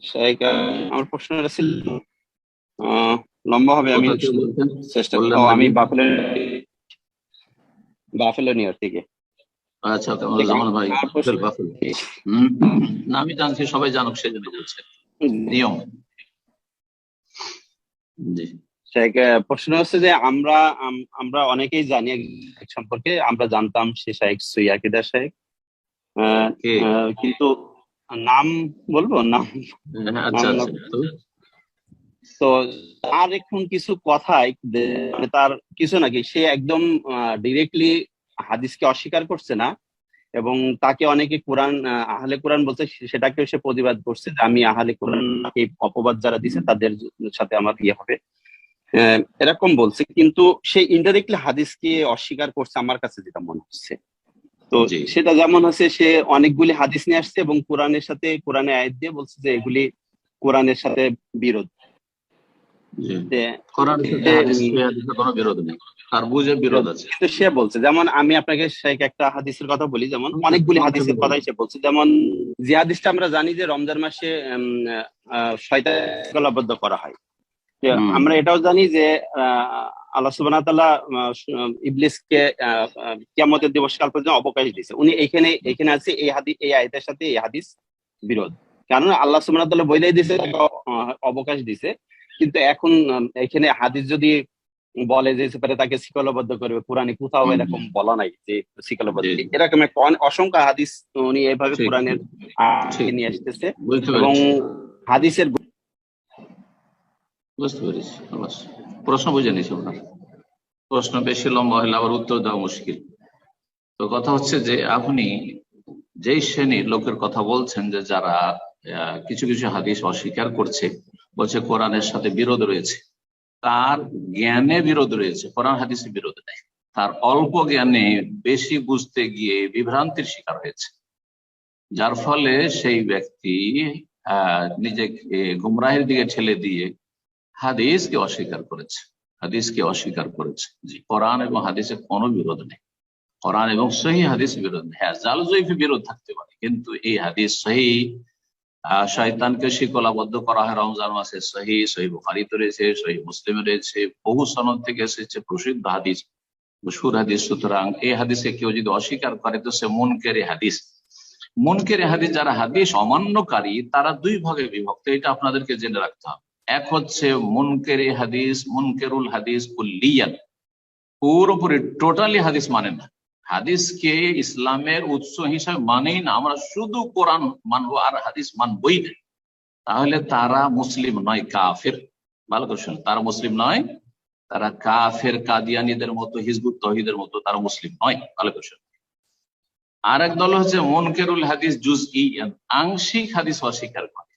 শাইখ, আমার প্রশ্নটা ছিল লম্বা হবে, আমি কোথা থেকে বলছেন? চেষ্টা বললেন করব। না আমি কি? বাফেলো নিউ ইয়র্ক থেকে। আচ্ছা, ঠিক জামান ভাই, আমার বাফেল প্রশ্ন, বাফেল। না, আমি জানছি, সবাই জানুক সেজন্য বলছে, নিয়ম। জি। শাইখ, প্রশ্ন হচ্ছে যে আমরা অনেকেই জানি এক সম্পর্কে, আমরা জানতাম সে শাইখ সুই আকিদা শাইখ। কে? কিন্তু নাম বলবো? নাম হ্যাঁ, আচ্ছা নাম আচ্ছা। তো তো আর এখন কিছু কথাই মানে তার কিছু নাকি সে একদম ডিরেক্টলি হাদিসকে অস্বীকার করছে না, এবং তাকে অনেকে কোরআন আহলে কোরআন বলছে, সেটাকেও সে প্রতিবাদ করছে যে আমি আহলে কোরআন, এই অপবাদ যারা দিছে তাদের সাথে আমার ইয়ে হবে, এরকম বলছে। কিন্তু সে ইনডাইরেক্টলি হাদিসকে অস্বীকার করছে আমার কাছে যেটা মনে হচ্ছে। তো জি সেটা যেমন হচ্ছে, সে অনেকগুলি হাদিস নিয়ে আসছে এবং কোরআনের সাথে, কোরআনে আয়াত দিয়ে বলছে যে এগুলি কোরআনের সাথে বিরোধ। জি। যে কোরআনের সাথে হাদিসের কোনো বিরোধ নেই, তার বুঝে বিরোধ আছে। কিন্তু সে বলছে, যেমন আমি আপনাকে শেখ একটা হাদিসের কথা বলি, যেমন অনেকগুলি হাদিসের কথাই সে বলছে। যেমন যে হাদিসটা আমরা জানি যে রমজান মাসে শয়তানকে গলাবদ্ধ করা হয়। যে আমরা এটাও জানি যে আল্লাহ সুবহানাহু ওয়া তাআলা ইবলিসকে কিয়ামতের দিবস কাল পর্যন্ত অবকাশ দিয়েছে। উনি এখানে আছে এই হাদিস, এই আয়াতের সাথে এই হাদিস বিরোধ, কারণ আল্লাহ সুবহানাহু ওয়া তাআলা বলেই দিয়েছে, অবকাশ দিছে। কিন্তু এখন এখানে হাদিস যদি বলে যে তাকে শিকলবদ্ধ করবে, কোরআনে কোথাও এরকম বলা নাই যে শিকলবদ্ধ। এরকম একটা অসংখ্য হাদিস উনি এইভাবে ঠিক কোরআনের ঠিক নিয়ে আসতেছে, বুঝতে এবং পেরেছি, হাদিসের বুঝতে পেরেছি। অবশ্যই প্রশ্ন বুঝে নিয়েছি আপনার। প্রশ্ন বেশি লম্বা হলে আবার উত্তর দেওয়া মুশকিল। তো কথা হচ্ছে যে আপনি যেই শ্রেণীর লোকের কথা বলছেন, যে যারা কিছু কিছু হাদিস অস্বীকার করছে, বলছে কোরআনের সাথে বিরোধ রয়েছে, তার জ্ঞানে বিরোধ রয়েছে, কোরআন হাদিসে বিরোধ নেই। তার অল্প জ্ঞানে বেশি বুঝতে গিয়ে বিভ্রান্তির শিকার হয়েছে, যার ফলে সেই ব্যক্তি নিজেকে গুমরাহের দিকে ঠেলে দিয়ে হাদিসকে অস্বীকার করেছে, হাদিসকে অস্বীকার করেছে। জি, কোরআন এবং হাদিসের কোনো বিরোধ নেই, কোরআন এবং সহি হাদিস বিরোধ নেই। হ্যাঁ, জাল জয়ীফে বিরোধ থাকতে পারে, কিন্তু এই হাদিস সহি, শয়তানকে শিকলাবদ্ধ করা হয় রমজান মাসে, সহি সহি বুখারীতে রয়েছে, সহি মুসলিমে রয়েছে, বহু সনদ থেকে এসেছে, প্রসিদ্ধ হাদিস, মশহুর হাদিস। সুতরাং এই হাদিসে কেউ যদি অস্বীকার করে তো সে মুনকেরে হাদিস। মুনকেরে হাদিস, যারা হাদিস অমান্যকারী, তারা দুই ভাগে বিভক্ত, এটা আপনাদেরকে জেনে রাখতে হবে। এক হচ্ছে মুনকেরে হাদিস, মুনকেরুল হাদিস কুল্লিয়ান, পুরোপুরি টোটালি হাদিস মানে না, হাদিসকে ইসলামের উৎস হিসাবে মানেই না, আমরা শুধু কোরআন মানবো আর হাদিস মানবই না, তাহলে তারা মুসলিম নয়, কাফের। ভালো করে শুনুন, তারা মুসলিম নয়, তারা কাফের, কাদিয়ানীদের মতো, হিজবুত তৌহিদের মতো, তারা মুসলিম নয়। ভালো করে শুনুন। আর এক দল হচ্ছে মুনকেরুল হাদিস জুজই, আংশিক হাদিস অস্বীকার করে,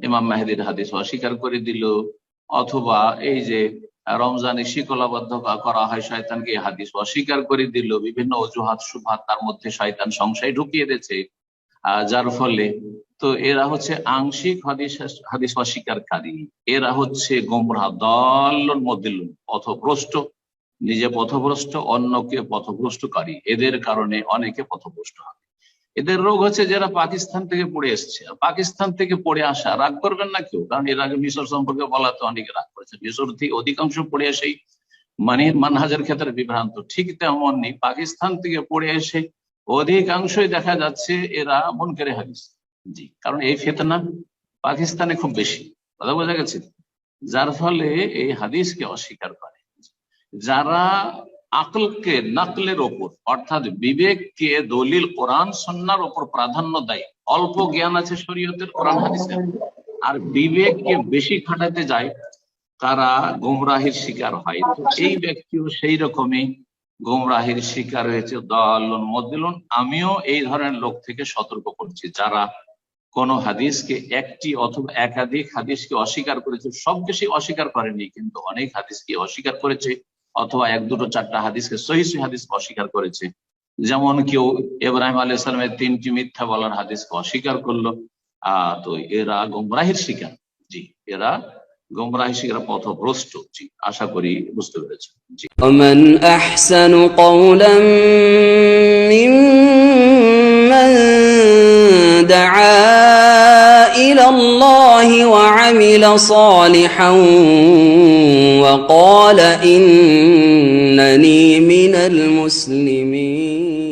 ইমাম মেহেদীর হাদিস অস্বীকার করে দিল, অথবা এই যে রমজানে শিকলাবদ্ধ করা হয় শয়তানকে, হাদিস অস্বীকার করে দিল, বিভিন্ন অজুহাত সুবহাত তার মধ্যে শয়তান সংশয় ঢুকিয়ে দিয়েছে, যার ফলে তো এরা হচ্ছে আংশিক হাদিস অস্বীকারী, এরা হচ্ছে গোমরাহ, দল্লুন মুদিল্লুন, পথভ্রষ্ট, নিজে পথভ্রষ্ট, অন্যকে পথভ্রষ্টকারী। এদের কারণে অনেকে পথভ্রষ্ট হয়। এদের রোগ হচ্ছে যারা পাকিস্তান থেকে পড়ে এসছে। পাকিস্তান থেকে পড়ে আসা, রাগ করবেন না কেউ, কারণ এর আগে মিশর সম্পর্কে বলাতে অনেকে রাগ করেছে। মিশর থেকে অধিকাংশ পড়ে এসেই মানহাজের ক্ষেত্রে বিভ্রান্ত। ঠিক তেমনই পাকিস্তান থেকে পড়ে এসে অধিকাংশই দেখা যাচ্ছে এরা মুনকারে হাদিস। জি, কারণ এই ফিতনা পাকিস্তানে খুব বেশি, কথা বোঝা গেছে, যার ফলে এই হাদিসকে অস্বীকার করে। যারা আকলকে নাকলের ওপর, অর্থাৎ বিবেককে দলিল কোরআন সুন্নাহর ওপর প্রাধান্য দেয়, অল্প জ্ঞান আছে শরীয়তের, কোরআন হাদিসের, আর বিবেককে বেশি খাটাতে যায়, তারা গুমরাহির শিকার হয়। তো এই ব্যক্তিও সেই রকমই গুমরাহির শিকার হয়েছে, দাল্লুন মুদিল্লুন। আমিও এই ধরনের লোক থেকে সতর্ক করছি, যারা কোন হাদিসকে, একটি অথবা একাধিক হাদিসকে অস্বীকার করেছে, সব কিছু অস্বীকার করেনি, কিন্তু অনেক হাদিসকে অস্বীকার করেছে, অথবা এক দুটো চারটা হাদিসকে সহিহ হাদিস অস্বীকার করেছে। যেমন কেউ ইব্রাহিম আলাইহিস সালামের 3টি মিথ্যা বলার হাদিসকে অস্বীকার করলো, তো এরা গুমরাহির শিকার। জি, এরা গুমরাহির শিকার, পথভ্রষ্ট। জি, আশা করি বুঝতে পেরেছেন। জি। ومن أحسن قولا ممن دعا إلى وعمل صالحا وقال إنني من المسلمين